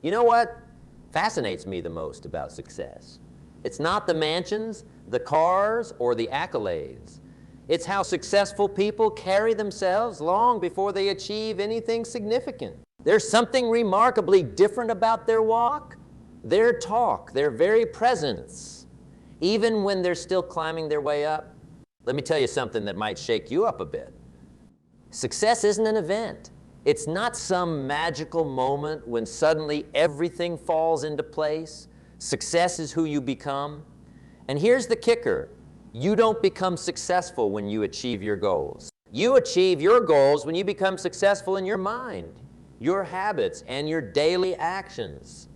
You know what fascinates me the most about success? It's not the mansions, the cars, or the accolades. It's how successful people carry themselves long before they achieve anything significant. There's something remarkably different about their walk, their talk, their very presence, even when they're still climbing their way up. Let me tell you something that might shake you up a bit. Success isn't an event. It's not some magical moment when suddenly everything falls into place. Success is who you become. And here's the kicker. You don't become successful when you achieve your goals. You achieve your goals when you become successful in your mind, your habits, and your daily actions.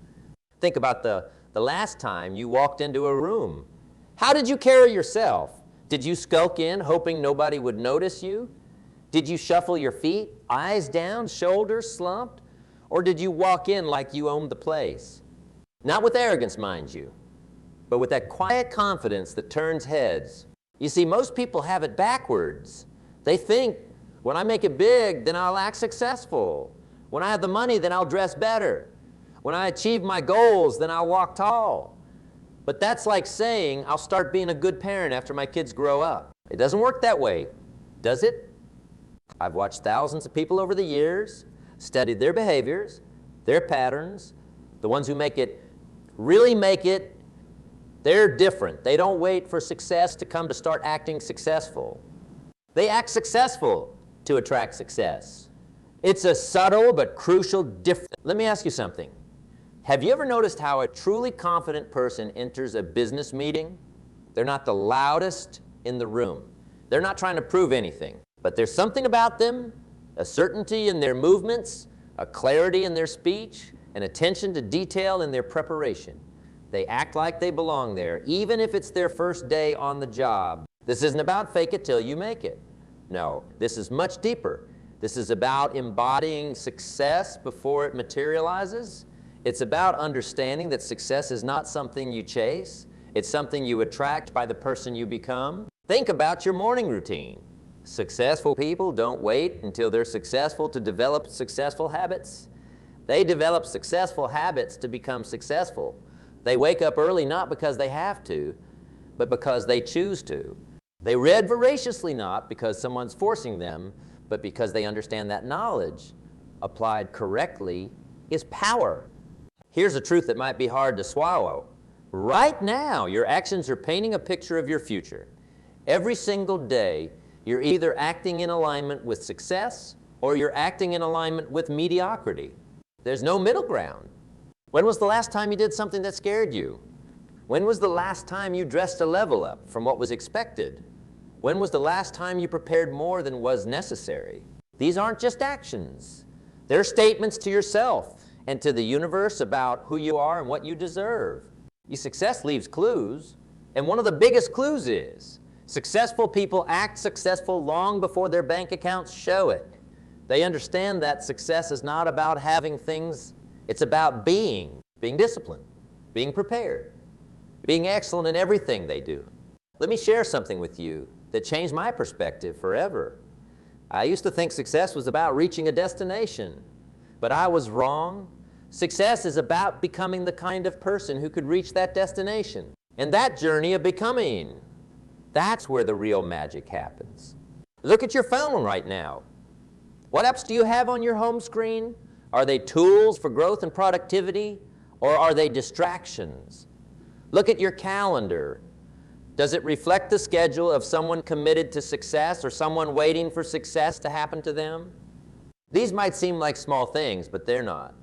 Think about the last time you walked into a room. How did you carry yourself? Did you skulk in hoping nobody would notice you? Did you shuffle your feet, eyes down, shoulders slumped? Or did you walk in like you owned the place? Not with arrogance, mind you, but with that quiet confidence that turns heads. You see, most people have it backwards. They think, when I make it big, then I'll act successful. When I have the money, then I'll dress better. When I achieve my goals, then I'll walk tall. But that's like saying, I'll start being a good parent after my kids grow up. It doesn't work that way, does it? I've watched thousands of people over the years, studied their behaviors, their patterns. The ones who really make it, they're different. They don't wait for success to come to start acting successful. They act successful to attract success. It's a subtle but crucial difference. Let me ask you something. Have you ever noticed how a truly confident person enters a business meeting? They're not the loudest in the room. They're not trying to prove anything. But there's something about them, a certainty in their movements, a clarity in their speech, an attention to detail in their preparation. They act like they belong there, even if it's their first day on the job. This isn't about fake it till you make it. No, this is much deeper. This is about embodying success before it materializes. It's about understanding that success is not something you chase. It's something you attract by the person you become. Think about your morning routine. Successful people don't wait until they're successful to develop successful habits. They develop successful habits to become successful. They wake up early not because they have to, but because they choose to. They read voraciously not because someone's forcing them, but because they understand that knowledge, applied correctly, is power. Here's a truth that might be hard to swallow. Right now, your actions are painting a picture of your future. Every single day, you're either acting in alignment with success or you're acting in alignment with mediocrity. There's no middle ground. When was the last time you did something that scared you? When was the last time you dressed a level up from what was expected? When was the last time you prepared more than was necessary? These aren't just actions. They're statements to yourself and to the universe about who you are and what you deserve. Your success leaves clues, and one of the biggest clues is successful people act successful long before their bank accounts show it. They understand that success is not about having things, it's about being disciplined, being prepared, being excellent in everything they do. Let me share something with you that changed my perspective forever. I used to think success was about reaching a destination, but I was wrong. Success is about becoming the kind of person who could reach that destination. And that journey of becoming, that's where the real magic happens. Look at your phone right now. What apps do you have on your home screen? Are they tools for growth and productivity, or are they distractions? Look at your calendar. Does it reflect the schedule of someone committed to success or someone waiting for success to happen to them? These might seem like small things, but they're not.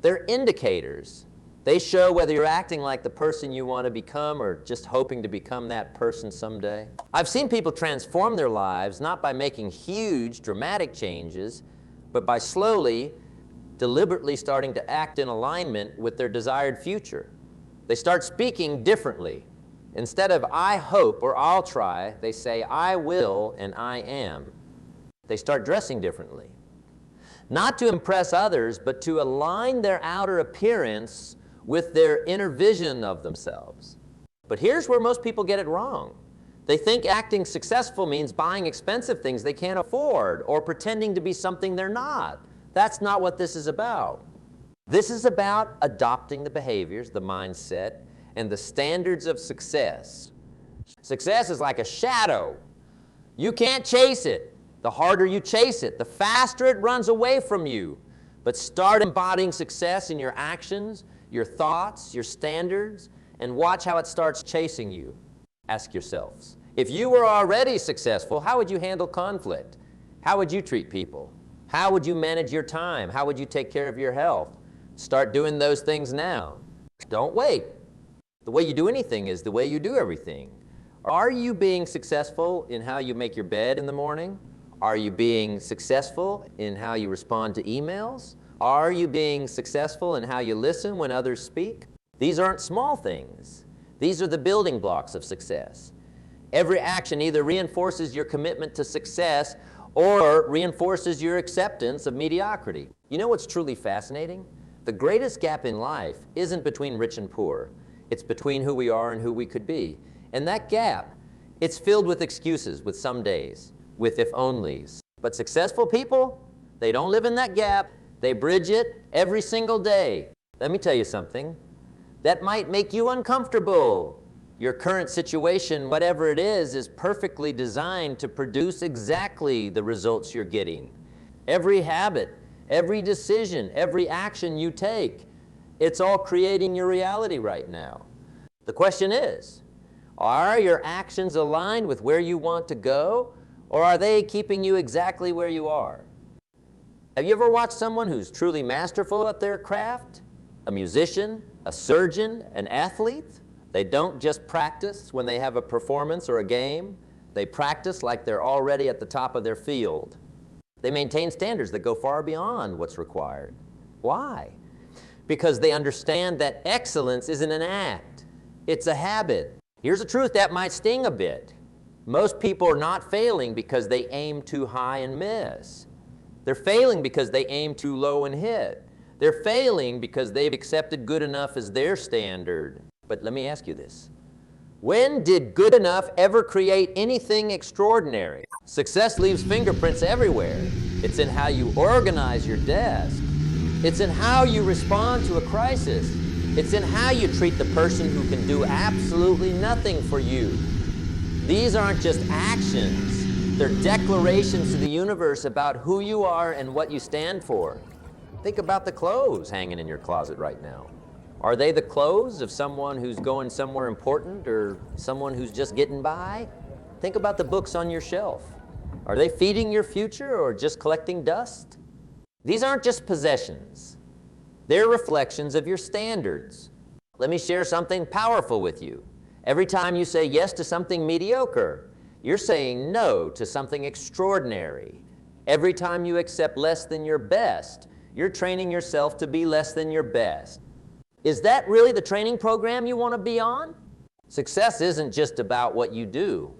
They're indicators. They show whether you're acting like the person you want to become or just hoping to become that person someday. I've seen people transform their lives not by making huge, dramatic changes, but by slowly, deliberately starting to act in alignment with their desired future. They start speaking differently. Instead of I hope or I'll try, they say I will and I am. They start dressing differently. Not to impress others, but to align their outer appearance with their inner vision of themselves. But here's where most people get it wrong. They think acting successful means buying expensive things they can't afford or pretending to be something they're not. That's not what this is about. This is about adopting the behaviors, the mindset, and the standards of success. Success is like a shadow. You can't chase it. The harder you chase it, the faster it runs away from you. But start embodying success in your actions, your thoughts, your standards, and watch how it starts chasing you. Ask yourselves, if you were already successful, how would you handle conflict? How would you treat people? How would you manage your time? How would you take care of your health? Start doing those things now. Don't wait. The way you do anything is the way you do everything. Are you being successful in how you make your bed in the morning? Are you being successful in how you respond to emails? Are you being successful in how you listen when others speak? These aren't small things. These are the building blocks of success. Every action either reinforces your commitment to success or reinforces your acceptance of mediocrity. You know what's truly fascinating? The greatest gap in life isn't between rich and poor. It's between who we are and who we could be. And that gap, it's filled with excuses, with some days, with if-onlys. But successful people, they don't live in that gap. They bridge it every single day. Let me tell you something. That might make you uncomfortable. Your current situation, whatever it is perfectly designed to produce exactly the results you're getting. Every habit, every decision, every action you take, it's all creating your reality right now. The question is, are your actions aligned with where you want to go, or are they keeping you exactly where you are? Have you ever watched someone who's truly masterful at their craft? A musician, a surgeon, an athlete? They don't just practice when they have a performance or a game. They practice like they're already at the top of their field. They maintain standards that go far beyond what's required. Why? Because they understand that excellence isn't an act. It's a habit. Here's a truth that might sting a bit. Most people are not failing because they aim too high and miss. They're failing because they aim too low and hit. They're failing because they've accepted good enough as their standard. But let me ask you this. When did good enough ever create anything extraordinary? Success leaves fingerprints everywhere. It's in how you organize your desk. It's in how you respond to a crisis. It's in how you treat the person who can do absolutely nothing for you. These aren't just actions. They're declarations to the universe about who you are and what you stand for. Think about the clothes hanging in your closet right now. Are they the clothes of someone who's going somewhere important or someone who's just getting by? Think about the books on your shelf. Are they feeding your future or just collecting dust? These aren't just possessions. They're reflections of your standards. Let me share something powerful with you. Every time you say yes to something mediocre, you're saying no to something extraordinary. Every time you accept less than your best, you're training yourself to be less than your best. Is that really the training program you want to be on? Success isn't just about what you do.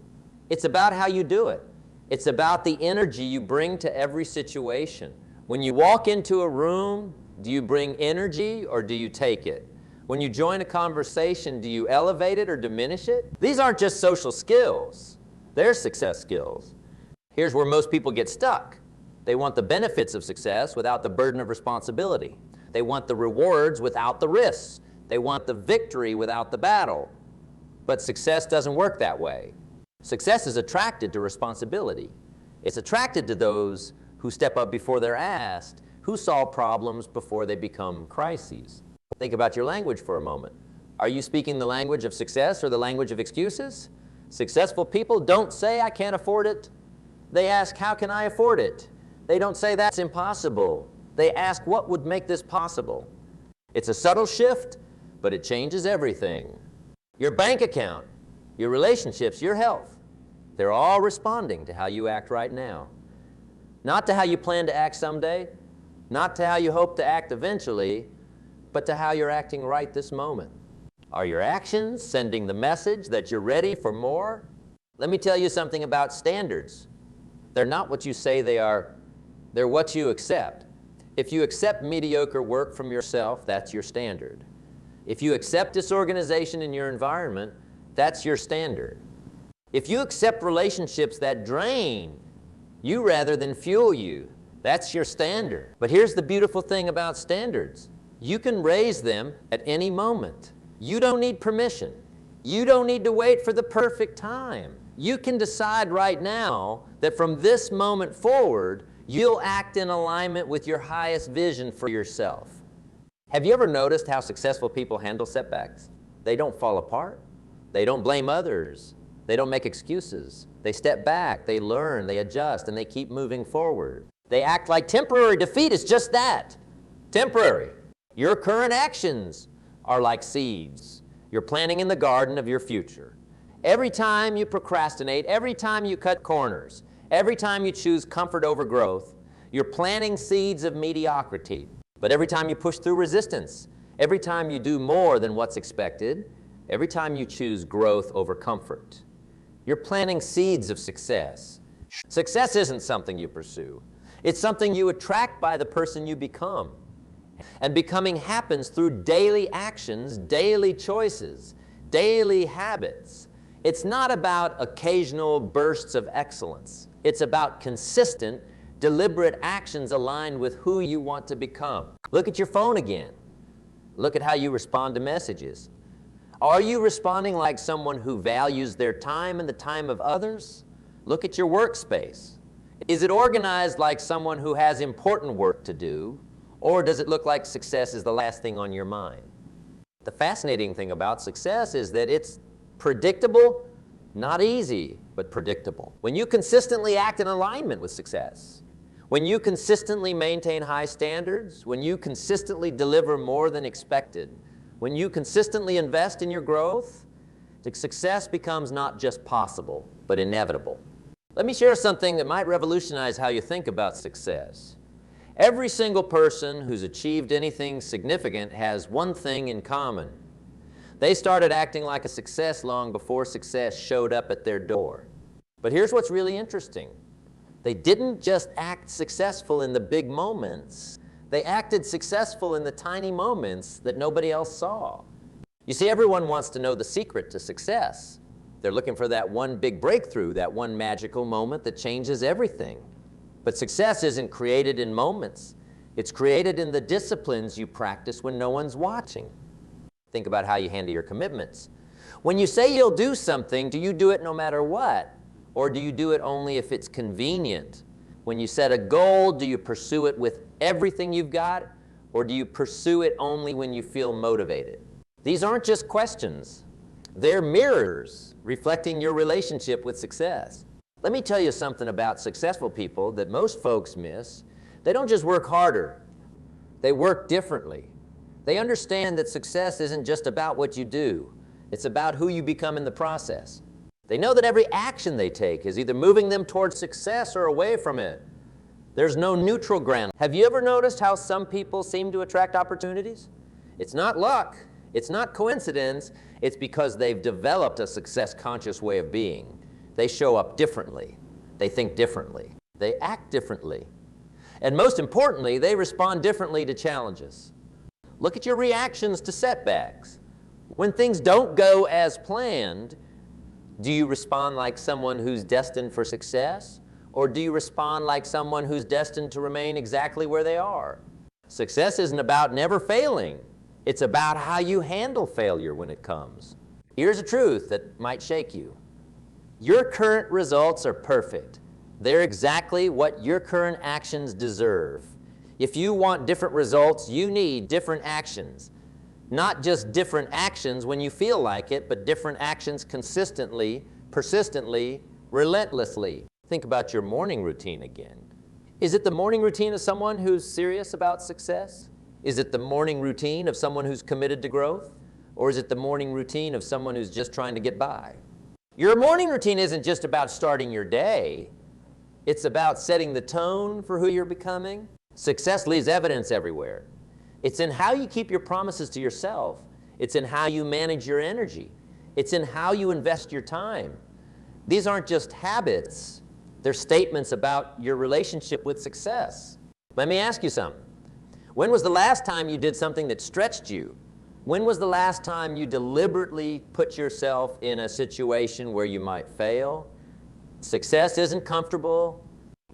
It's about how you do it. It's about the energy you bring to every situation. When you walk into a room, do you bring energy or do you take it? When you join a conversation, do you elevate it or diminish it? These aren't just social skills. They're success skills. Here's where most people get stuck. They want the benefits of success without the burden of responsibility. They want the rewards without the risks. They want the victory without the battle. But success doesn't work that way. Success is attracted to responsibility. It's attracted to those who step up before they're asked, who solve problems before they become crises. Think about your language for a moment. Are you speaking the language of success or the language of excuses? Successful people don't say, "I can't afford it." They ask, "How can I afford it?" They don't say, "That's impossible." They ask, "What would make this possible?" It's a subtle shift, but it changes everything. Your bank account, your relationships, your health, they're all responding to how you act right now. Not to how you plan to act someday, not to how you hope to act eventually, but to how you're acting right this moment. Are your actions sending the message that you're ready for more? Let me tell you something about standards. They're not what you say they are. They're what you accept. If you accept mediocre work from yourself, that's your standard. If you accept disorganization in your environment, that's your standard. If you accept relationships that drain you rather than fuel you, that's your standard. But here's the beautiful thing about standards. You can raise them at any moment. You don't need permission. You don't need to wait for the perfect time. You can decide right now that from this moment forward, you'll act in alignment with your highest vision for yourself. Have you ever noticed how successful people handle setbacks? They don't fall apart. They don't blame others. They don't make excuses. They step back, they learn, they adjust, and they keep moving forward. They act like temporary defeat is just that, temporary. Your current actions are like seeds you're planting in the garden of your future. Every time you procrastinate, every time you cut corners, every time you choose comfort over growth, you're planting seeds of mediocrity. But every time you push through resistance, every time you do more than what's expected, every time you choose growth over comfort, you're planting seeds of success. Success isn't something you pursue. It's something you attract by the person you become. And becoming happens through daily actions, daily choices, daily habits. It's not about occasional bursts of excellence. It's about consistent, deliberate actions aligned with who you want to become. Look at your phone again. Look at how you respond to messages. Are you responding like someone who values their time and the time of others? Look at your workspace. Is it organized like someone who has important work to do? Or does it look like success is the last thing on your mind? The fascinating thing about success is that it's predictable, not easy, but predictable. When you consistently act in alignment with success, when you consistently maintain high standards, when you consistently deliver more than expected, when you consistently invest in your growth, success becomes not just possible, but inevitable. Let me share something that might revolutionize how you think about success. Every single person who's achieved anything significant has one thing in common. They started acting like a success long before success showed up at their door. But here's what's really interesting. They didn't just act successful in the big moments. They acted successful in the tiny moments that nobody else saw. You see, everyone wants to know the secret to success. They're looking for that one big breakthrough, that one magical moment that changes everything. But success isn't created in moments. It's created in the disciplines you practice when no one's watching. Think about how you handle your commitments. When you say you'll do something, do you do it no matter what? Or do you do it only if it's convenient? When you set a goal, do you pursue it with everything you've got? Or do you pursue it only when you feel motivated? These aren't just questions. They're mirrors reflecting your relationship with success. Let me tell you something about successful people that most folks miss. They don't just work harder. They work differently. They understand that success isn't just about what you do. It's about who you become in the process. They know that every action they take is either moving them towards success or away from it. There's no neutral ground. Have you ever noticed how some people seem to attract opportunities? It's not luck. It's not coincidence. It's because they've developed a success-conscious way of being. They show up differently. They think differently. They act differently. And most importantly, they respond differently to challenges. Look at your reactions to setbacks. When things don't go as planned, do you respond like someone who's destined for success? Or do you respond like someone who's destined to remain exactly where they are? Success isn't about never failing. It's about how you handle failure when it comes. Here's a truth that might shake you. Your current results are perfect. They're exactly what your current actions deserve. If you want different results, you need different actions. Not just different actions when you feel like it, but different actions consistently, persistently, relentlessly. Think about your morning routine again. Is it the morning routine of someone who's serious about success? Is it the morning routine of someone who's committed to growth? Or is it the morning routine of someone who's just trying to get by? Your morning routine isn't just about starting your day. It's about setting the tone for who you're becoming. Success leaves evidence everywhere. It's in how you keep your promises to yourself. It's in how you manage your energy. It's in how you invest your time. These aren't just habits. They're statements about your relationship with success. Let me ask you something. When was the last time you did something that stretched you? When was the last time you deliberately put yourself in a situation where you might fail? Success isn't comfortable.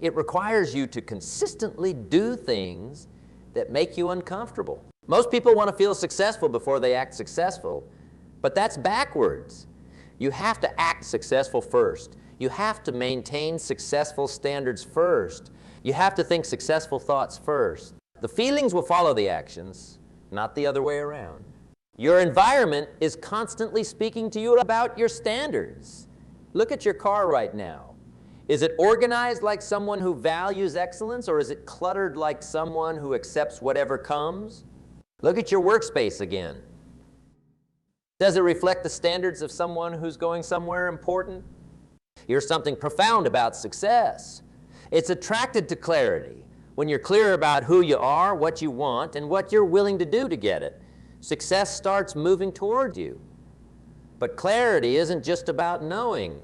It requires you to consistently do things that make you uncomfortable. Most people want to feel successful before they act successful, but that's backwards. You have to act successful first. You have to maintain successful standards first. You have to think successful thoughts first. The feelings will follow the actions, not the other way around. Your environment is constantly speaking to you about your standards. Look at your car right now. Is it organized like someone who values excellence, or is it cluttered like someone who accepts whatever comes? Look at your workspace again. Does it reflect the standards of someone who's going somewhere important? Here's something profound about success. It's attracted to clarity. When you're clear about who you are, what you want, and what you're willing to do to get it, success starts moving toward you. But clarity isn't just about knowing.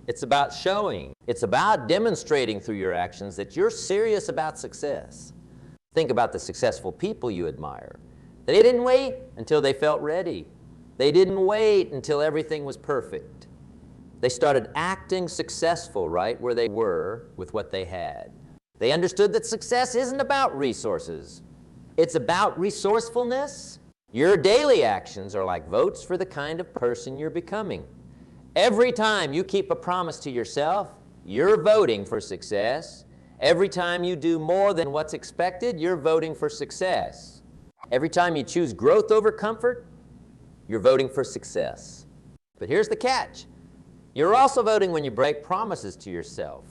It's about showing. It's about demonstrating through your actions that you're serious about success. Think about the successful people you admire. They didn't wait until they felt ready. They didn't wait until everything was perfect. They started acting successful right where they were with what they had. They understood that success isn't about resources. It's about resourcefulness. Your daily actions are like votes for the kind of person you're becoming. Every time you keep a promise to yourself, you're voting for success. Every time you do more than what's expected, you're voting for success. Every time you choose growth over comfort, you're voting for success. But here's the catch. You're also voting when you break promises to yourself.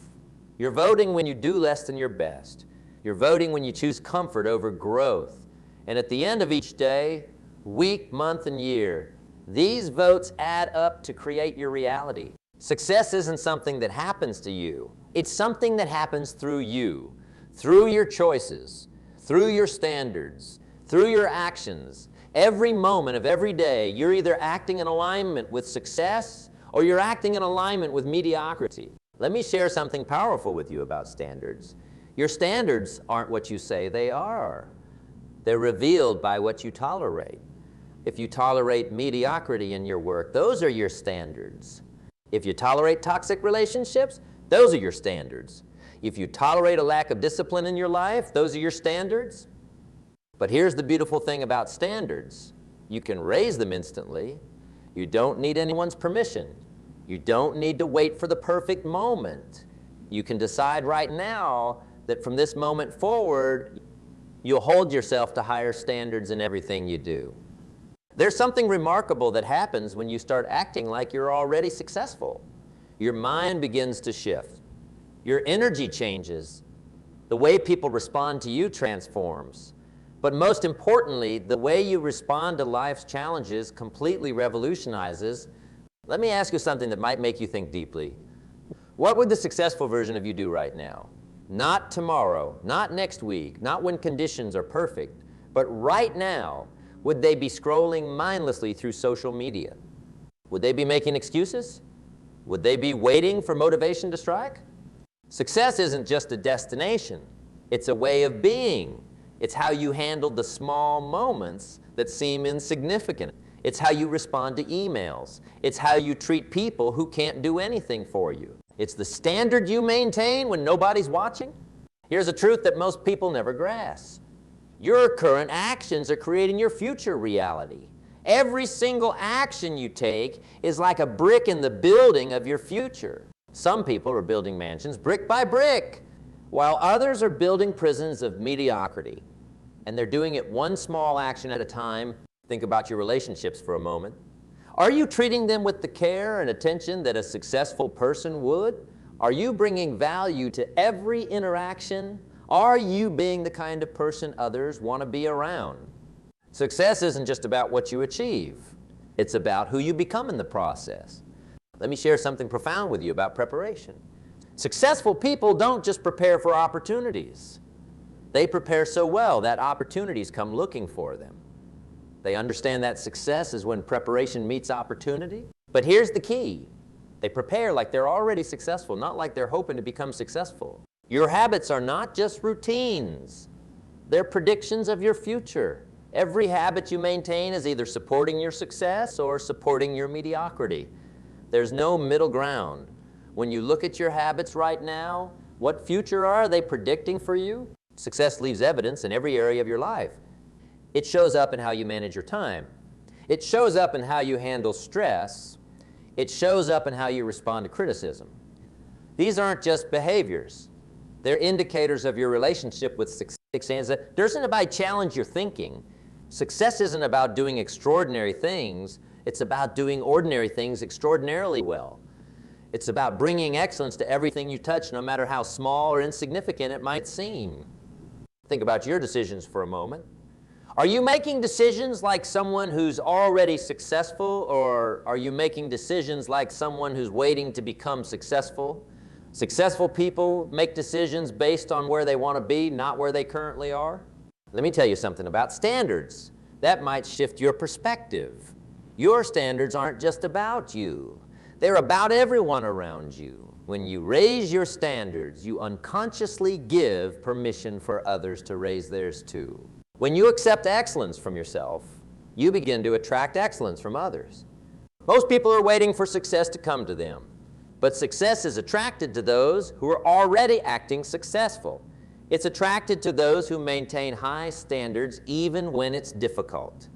You're voting when you do less than your best. You're voting when you choose comfort over growth. And at the end of each day, week, month, and year, these votes add up to create your reality. Success isn't something that happens to you. It's something that happens through you, through your choices, through your standards, through your actions. Every moment of every day, you're either acting in alignment with success or you're acting in alignment with mediocrity. Let me share something powerful with you about standards. Your standards aren't what you say they are. They're revealed by what you tolerate. If you tolerate mediocrity in your work, those are your standards. If you tolerate toxic relationships, those are your standards. If you tolerate a lack of discipline in your life, those are your standards. But here's the beautiful thing about standards. You can raise them instantly. You don't need anyone's permission. You don't need to wait for the perfect moment. You can decide right now that from this moment forward, you'll hold yourself to higher standards in everything you do. There's something remarkable that happens when you start acting like you're already successful. Your mind begins to shift. Your energy changes. The way people respond to you transforms. But most importantly, the way you respond to life's challenges completely revolutionizes. Let me ask you something that might make you think deeply. What would the successful version of you do right now? Not tomorrow, not next week, not when conditions are perfect, but right now. Would they be scrolling mindlessly through social media? Would they be making excuses? Would they be waiting for motivation to strike? Success isn't just a destination. It's a way of being. It's how you handle the small moments that seem insignificant. It's how you respond to emails. It's how you treat people who can't do anything for you. It's the standard you maintain when nobody's watching. Here's a truth that most people never grasp. Your current actions are creating your future reality. Every single action you take is like a brick in the building of your future. Some people are building mansions brick by brick, while others are building prisons of mediocrity. And they're doing it one small action at a time. Think about your relationships for a moment. Are you treating them with the care and attention that a successful person would? Are you bringing value to every interaction? Are you being the kind of person others want to be around? Success isn't just about what you achieve. It's about who you become in the process. Let me share something profound with you about preparation. Successful people don't just prepare for opportunities. They prepare so well that opportunities come looking for them. They understand that success is when preparation meets opportunity. But here's the key. They prepare like they're already successful, not like they're hoping to become successful. Your habits are not just routines. They're predictions of your future. Every habit you maintain is either supporting your success or supporting your mediocrity. There's no middle ground. When you look at your habits right now, what future are they predicting for you? Success leaves evidence in every area of your life. It shows up in how you manage your time. It shows up in how you handle stress. It shows up in how you respond to criticism. These aren't just behaviors. They're indicators of your relationship with success. Doesn't about challenge your thinking. Success isn't about doing extraordinary things. It's about doing ordinary things extraordinarily well. It's about bringing excellence to everything you touch, no matter how small or insignificant it might seem. Think about your decisions for a moment. Are you making decisions like someone who's already successful, or are you making decisions like someone who's waiting to become successful? Successful people make decisions based on where they want to be, not where they currently are. Let me tell you something about standards. That might shift your perspective. Your standards aren't just about you. They're about everyone around you. When you raise your standards, you unconsciously give permission for others to raise theirs too. When you accept excellence from yourself, you begin to attract excellence from others. Most people are waiting for success to come to them, but success is attracted to those who are already acting successful. It's attracted to those who maintain high standards even when it's difficult.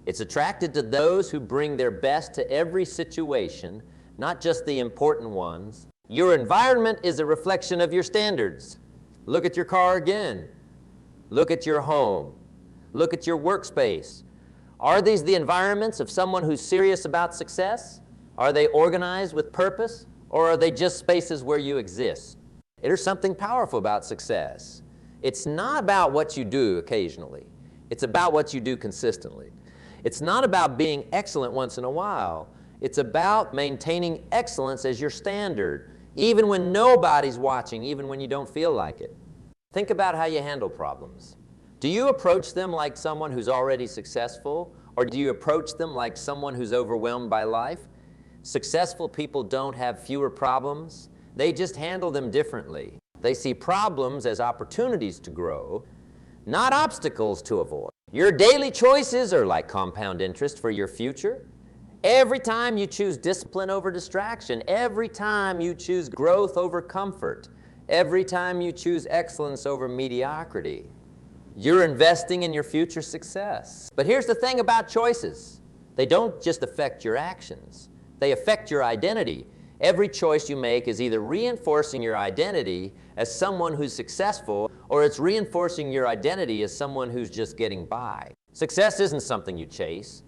It's attracted to those who bring their best to every situation, not just the important ones. Your environment is a reflection of your standards. Look at your car again. Look at your home. Look at your workspace. Are these the environments of someone who's serious about success? Are they organized with purpose, or are they just spaces where you exist? There's something powerful about success. It's not about what you do occasionally. It's about what you do consistently. It's not about being excellent once in a while. It's about maintaining excellence as your standard, even when nobody's watching, even when you don't feel like it. Think about how you handle problems. Do you approach them like someone who's already successful, or do you approach them like someone who's overwhelmed by life? Successful people don't have fewer problems. They just handle them differently. They see problems as opportunities to grow, not obstacles to avoid. Your daily choices are like compound interest for your future. Every time you choose discipline over distraction, every time you choose growth over comfort, every time you choose excellence over mediocrity, you're investing in your future success. But here's the thing about choices. They don't just affect your actions. They affect your identity. Every choice you make is either reinforcing your identity as someone who's successful, or it's reinforcing your identity as someone who's just getting by. Success isn't something you chase.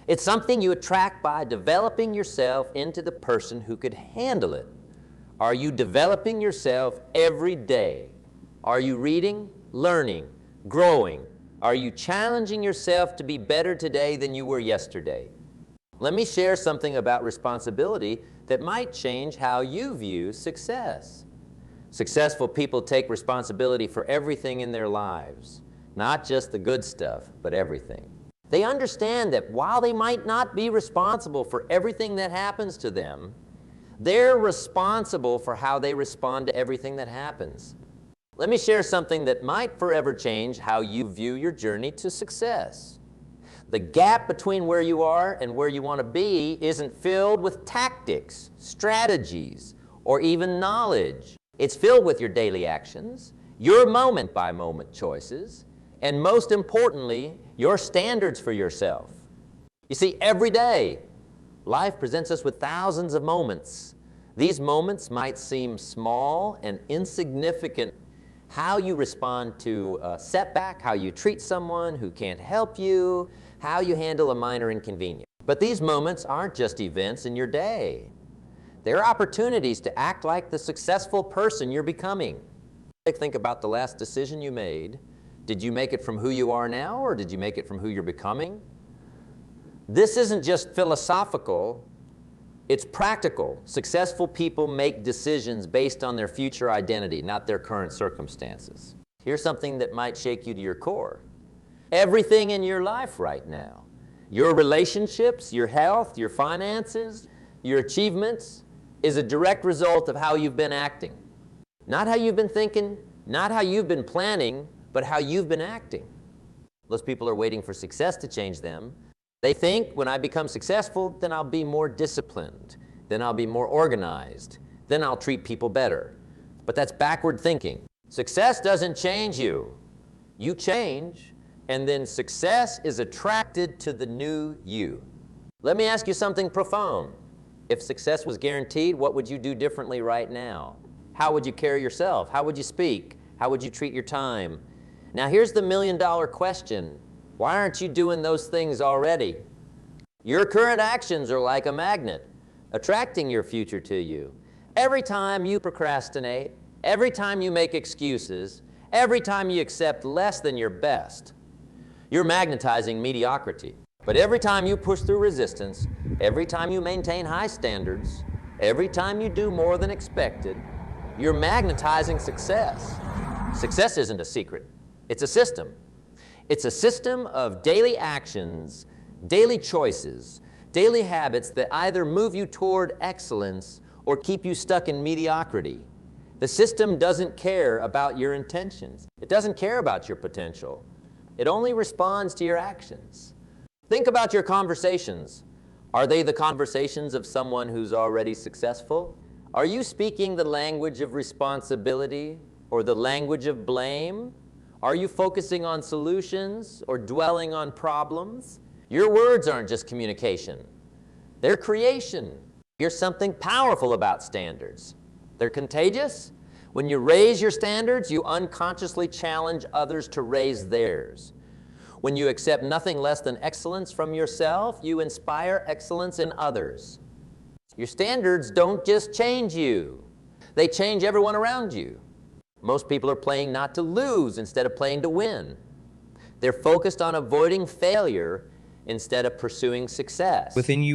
It's something you attract by developing yourself into the person who could handle it. Are you developing yourself every day? Are you reading, learning, growing? Are you challenging yourself to be better today than you were yesterday? Let me share something about responsibility that might change how you view success. Successful people take responsibility for everything in their lives, not just the good stuff, but everything. They understand that while they might not be responsible for everything that happens to them, they're responsible for how they respond to everything that happens. Let me share something that might forever change how you view your journey to success. The gap between where you are and where you want to be isn't filled with tactics, strategies, or even knowledge. It's filled with your daily actions, your moment-by-moment choices, and most importantly, your standards for yourself. You see, every day, life presents us with thousands of moments. These moments might seem small and insignificant. How you respond to a setback, how you treat someone who can't help you, how you handle a minor inconvenience. But these moments aren't just events in your day. They're opportunities to act like the successful person you're becoming. Think about the last decision you made. Did you make it from who you are now, or did you make it from who you're becoming? This isn't just philosophical, it's practical. Successful people make decisions based on their future identity, not their current circumstances. Here's something that might shake you to your core. Everything in your life right now, your relationships, your health, your finances, your achievements, is a direct result of how you've been acting. Not how you've been thinking, not how you've been planning, but how you've been acting. Most people are waiting for success to change them. They think, when I become successful, then I'll be more disciplined, then I'll be more organized, then I'll treat people better. But that's backward thinking. Success doesn't change you. You change, and then success is attracted to the new you. Let me ask you something profound. If success was guaranteed, what would you do differently right now? How would you carry yourself? How would you speak? How would you treat your time? Now here's the million-dollar question. Why aren't you doing those things already? Your current actions are like a magnet, attracting your future to you. Every time you procrastinate, every time you make excuses, every time you accept less than your best, you're magnetizing mediocrity. But every time you push through resistance, every time you maintain high standards, every time you do more than expected, you're magnetizing success. Success isn't a secret. It's a system. It's a system of daily actions, daily choices, daily habits that either move you toward excellence or keep you stuck in mediocrity. The system doesn't care about your intentions. It doesn't care about your potential. It only responds to your actions. Think about your conversations. Are they the conversations of someone who's already successful? Are you speaking the language of responsibility or the language of blame? Are you focusing on solutions or dwelling on problems? Your words aren't just communication. They're creation. Here's something powerful about standards. They're contagious. When you raise your standards, you unconsciously challenge others to raise theirs. When you accept nothing less than excellence from yourself, you inspire excellence in others. Your standards don't just change you. They change everyone around you. Most people are playing not to lose instead of playing to win. They're focused on avoiding failure instead of pursuing success. Within you